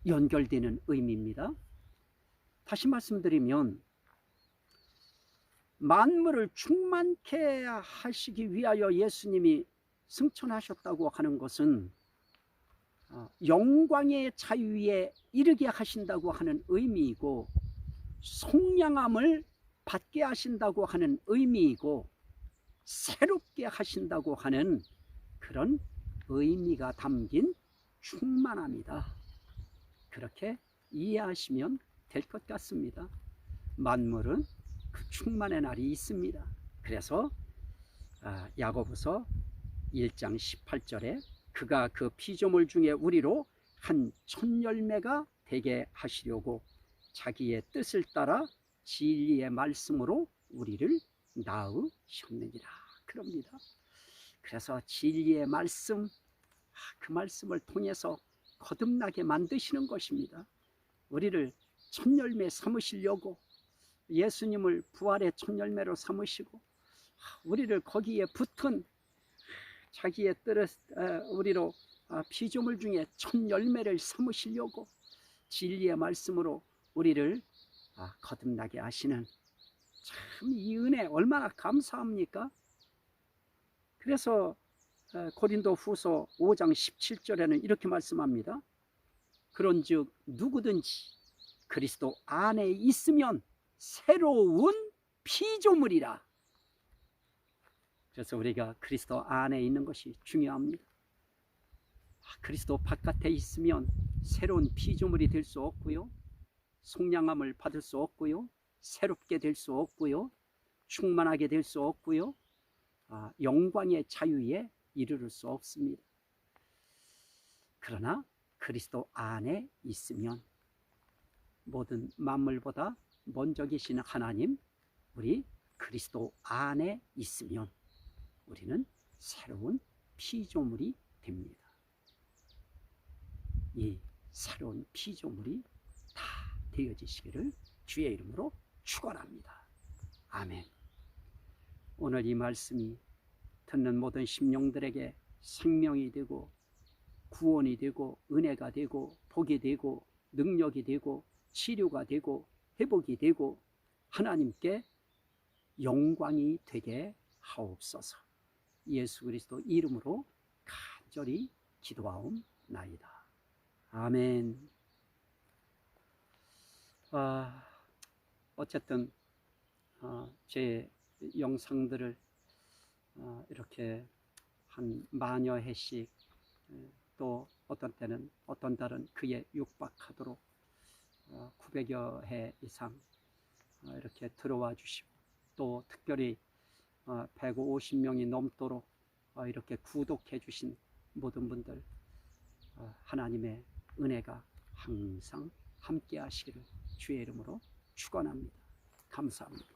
연결되는 의미입니다. 다시 말씀드리면 만물을 충만케 하시기 위하여 예수님이 승천하셨다고 하는 것은 영광의 자유에 이르게 하신다고 하는 의미이고 속량함을 받게 하신다고 하는 의미이고 새롭게 하신다고 하는 그런 의미가 담긴 충만함이다. 그렇게 이해하시면 될 것 같습니다. 만물은 그 충만의 날이 있습니다. 그래서 야고보서 1장 18절에 그가 그 피조물 중에 우리로 한 첫 열매가 되게 하시려고 자기의 뜻을 따라 진리의 말씀으로 우리를 낳으셨느니라 그럽니다. 그래서 진리의 말씀, 그 말씀을 통해서 거듭나게 만드시는 것입니다. 우리를 첫 열매 삼으시려고 예수님을 부활의 첫 열매로 삼으시고 우리를 거기에 붙은 자기의 뜻을 우리로 피조물 중에 첫 열매를 삼으시려고 진리의 말씀으로 우리를 거듭나게 하시는 참 이 은혜 얼마나 감사합니까? 그래서 고린도 후서 5장 17절에는 이렇게 말씀합니다. 그런즉 누구든지 그리스도 안에 있으면 새로운 피조물이라. 그래서 우리가 그리스도 안에 있는 것이 중요합니다. 그리스도 바깥에 있으면 새로운 피조물이 될 수 없고요, 속량함을 받을 수 없고요, 새롭게 될 수 없고요, 충만하게 될 수 없고요, 영광의 자유에 이르를 수 없습니다. 그러나 그리스도 안에 있으면 모든 만물보다 먼저 계시는 하나님, 우리 그리스도 안에 있으면 우리는 새로운 피조물이 됩니다. 이 새로운 피조물이 다 되어지시기를 주의 이름으로 축원합니다. 아멘. 오늘 이 말씀이 듣는 모든 심령들에게 생명이 되고 구원이 되고 은혜가 되고 복이 되고 능력이 되고 치료가 되고 회복이 되고 하나님께 영광이 되게 하옵소서. 예수 그리스도 이름으로 간절히 기도하옵나이다. 아멘. 어쨌든 제 영상들을 이렇게 한 만여 회씩, 또 어떤 때는 어떤 달은 그에 육박하도록 900여 회 이상 이렇게 들어와 주시고, 또 특별히 150명이 넘도록 이렇게 구독해 주신 모든 분들 하나님의 은혜가 항상 함께 하시기를 주의 이름으로 축원합니다. 감사합니다.